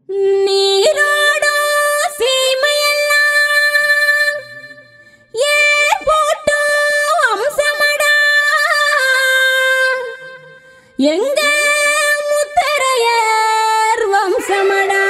எங்க முத்தரையர் வம்சமடா.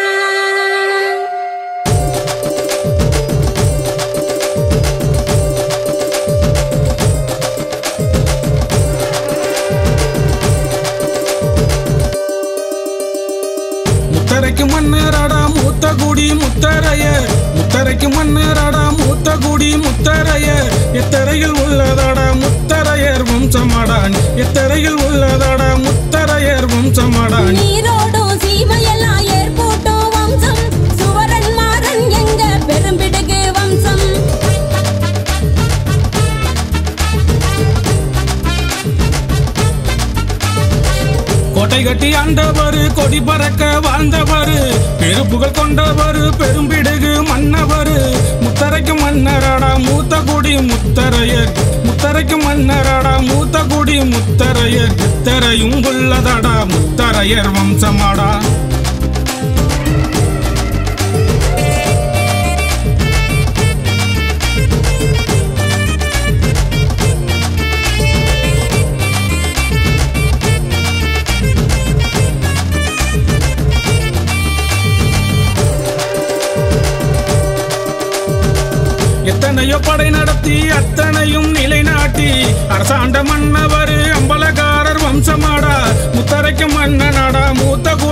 முத்தரைக்கு மன்னராடா மூத்த குடி முத்தரையர், முத்தரைக்கு மன்னராடா மூத்த குடி முத்தரையர். எத்தரையில் உள்ளதாடா முத்தரையர் வம்சமாடா, எத்தரையில் உள்ளதாடா முத்தரையர் வம்சமாடா. நீரோடும் சீமையெல்லாம் ஏற்போட்டும் வம்சம், சுவரன் மாறன் எங்க பெரும்பிடுகு வம்சம். கோட்டை கட்டி ஆண்டவர், கொடி பறக்க வாழ்ந்தவர், பெருப்புகள் கொண்டவர், பெரும்பிடுகு மன்னவர். முத்தரைக்கு மன்னராடா மூத்த குடி முத்தரையர், முத்தரைக்கு மன்னராடா மூத்த குடி முத்தரையர். எத்தரையும் உள்ளதாடா முத்தரையர் வம்சமாடா. எத்தனையோ படை நடத்தி அத்தனையும் நிலைநாட்டி அரசாண்ட மன்னவர் அம்பலகாரர் வம்சமாடா. முத்தரைக்கு மன்னனாடா மூத்த குடி